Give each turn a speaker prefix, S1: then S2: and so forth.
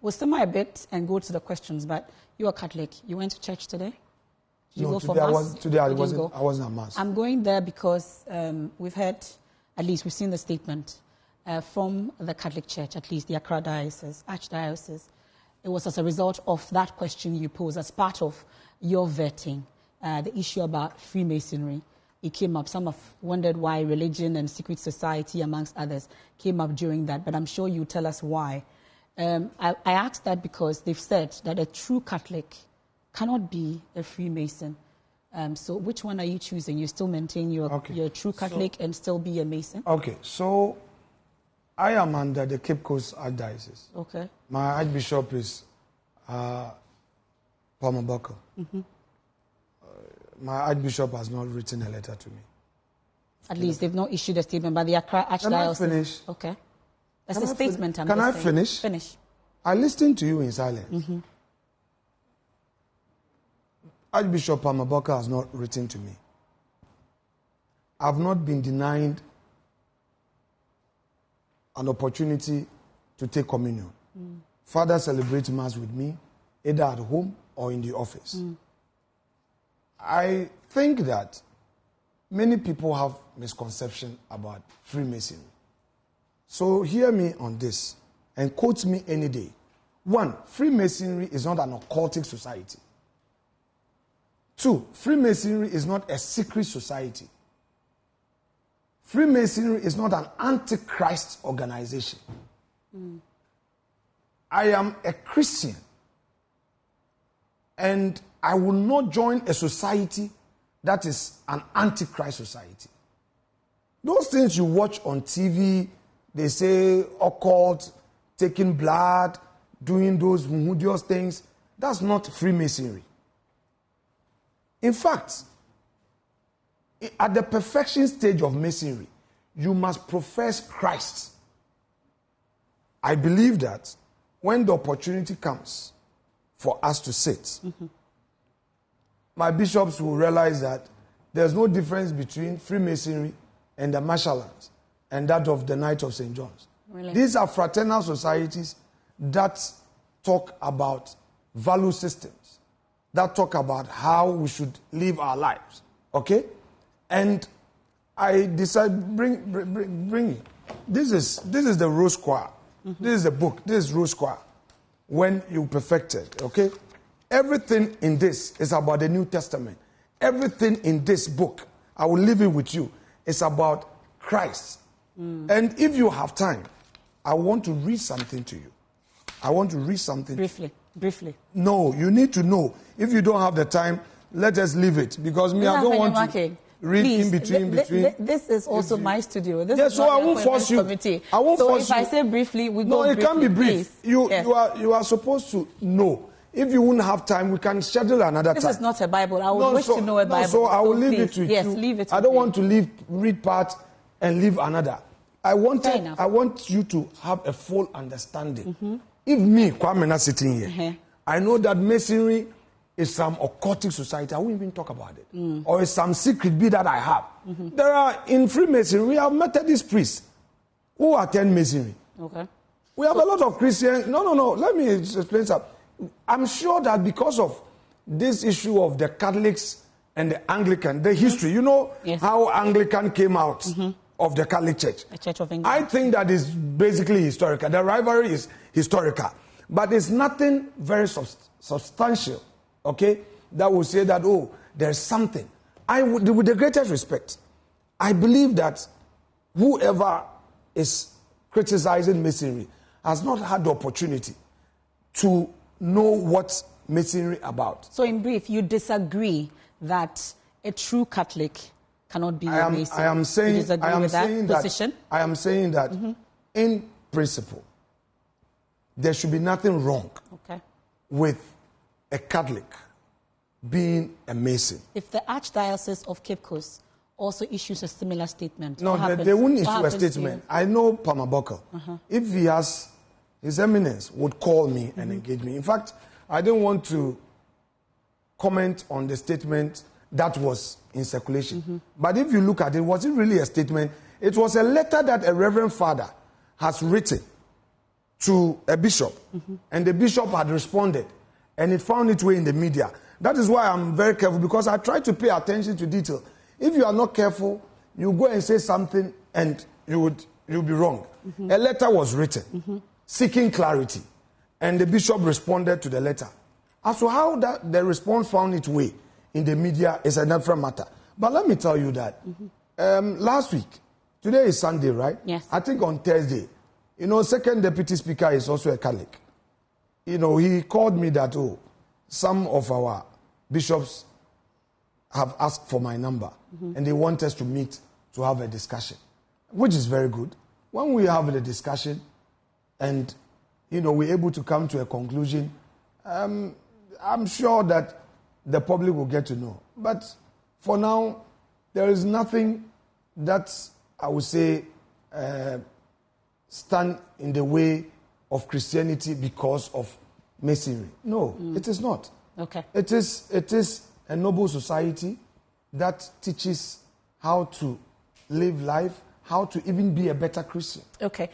S1: We'll simmer a bit and go to the questions, but you're a Catholic. You went to church today? Did you go for Mass?
S2: Today I wasn't at Mass.
S1: I'm going there because we've heard, at least we've seen the statement from the Catholic Church, at least the Accra Diocese, Archdiocese. It was as a result of that question you posed as part of your vetting, the issue about Freemasonry. It came up. Some have wondered why religion and secret society, amongst others, came up during that, but I'm sure you tell us why. I asked that because they've said that a true Catholic cannot be a Freemason. So which one are you choosing? You still maintain you're a true Catholic and still be a Mason?
S2: Okay, so I am under the Cape Coast Archdiocese.
S1: Okay.
S2: My Archbishop is Palmer Buckle. My Archbishop has not written a letter to me.
S1: At least they've not issued a statement, but the Accra Archdiocese... Can I
S2: finish?
S1: Okay. That's a statement I'm
S2: Can I finish?
S1: Finish.
S2: I listened to you in silence. Archbishop Palmer Buckle has not written to me. I've not been denied an opportunity to take communion. Father celebrates Mass with me, either at home or in the office. I think that many people have misconception about Freemasonry. So hear me on this and quote me any day. 1, Freemasonry is not an occultic society. 2, Freemasonry is not a secret society. Freemasonry is not an antichrist organization. I am a Christian, and I will not join a society that is an antichrist society. Those things you watch on TV, they say occult, taking blood, doing those muhudious things, that's not Freemasonry. In fact, at the perfection stage of Masonry, you must profess Christ. I believe that when the opportunity comes for us to sit, my bishops will realize that there's no difference between Freemasonry and the Marshallans and that of the Knights of St. John's.
S1: Really?
S2: These are fraternal societies that talk about value systems, that talk about how we should live our lives. Okay? And I decided, bring it. This is the Rose Choir. This is the book. This is Rose Choir. When you perfected, okay? Everything in this is about the New Testament. Everything in this book, I will leave it with you, is about Christ. And if you have time, I want to read something to you. I want to read something.
S1: Briefly.
S2: No, you need to know. If you don't have the time, let us leave it. Because me, I don't want to read
S1: Please,
S2: in between.
S1: This is also my studio. This is
S2: so I won't force you.
S1: Committee.
S2: I won't
S1: so
S2: force
S1: if
S2: you.
S1: I say briefly, we
S2: no,
S1: go
S2: it can't be brief.
S1: Please.
S2: You
S1: Yes.
S2: you are supposed to know. If you wouldn't have time, we can schedule another time.
S1: This is not a Bible. I would wish to know a Bible.
S2: So I will leave
S1: please,
S2: it to you.
S1: Yes, leave it to
S2: I don't
S1: me.
S2: want to read part and leave another. I want you to have a full understanding. If me, Kwame, not sitting here, I know that Masonry is some occultic society. I won't even talk about it. Or it's some secret bee that I have. There are, in Freemasonry, we have Methodist priests who attend Masonry.
S1: Okay.
S2: We have a lot of Christians. No. Let me explain something. I'm sure that because of this issue of the Catholics and the Anglican, the history, you know how Anglican came out of the Catholic Church.
S1: The Church of England.
S2: I think that is basically historical. The rivalry is historical. But it's nothing very substantial, okay, that will say that, oh, there's something. With the greatest respect, I believe that whoever is criticizing Masonry has not had the opportunity to know what Masonry about.
S1: So in brief, you disagree that a true Catholic cannot be a Mason?
S2: I am saying,
S1: you disagree with that position?
S2: I am saying that in principle, there should be nothing wrong with a Catholic being a Mason.
S1: If the Archdiocese of Cape Coast also issues a similar statement,
S2: no, they wouldn't issue a statement. I know Palmer Buckle. If he has, His Eminence would call me and engage me. In fact, I didn't want to comment on the statement that was in circulation. But if you look at it, was it really a statement? It was a letter that a Reverend Father has written to a bishop, and the bishop had responded, and it found its way in the media. That is why I'm very careful, because I try to pay attention to detail. If you are not careful, you go and say something and you'll be wrong. A letter was written seeking clarity, and the bishop responded to the letter. As to how the response found its way in the media is a different matter. But let me tell you that last week, today is Sunday, right?
S1: Yes.
S2: I think on Thursday, second deputy speaker is also a Catholic. He called me that, some of our bishops have asked for my number, and they want us to meet to have a discussion, which is very good. When we have the discussion and, we're able to come to a conclusion, I'm sure that the public will get to know. But for now, there is nothing that I would say stand in the way of Christianity because of Masonry. No, it is not.
S1: Okay.
S2: It is a noble society that teaches how to live life, how to even be a better Christian.
S1: Okay.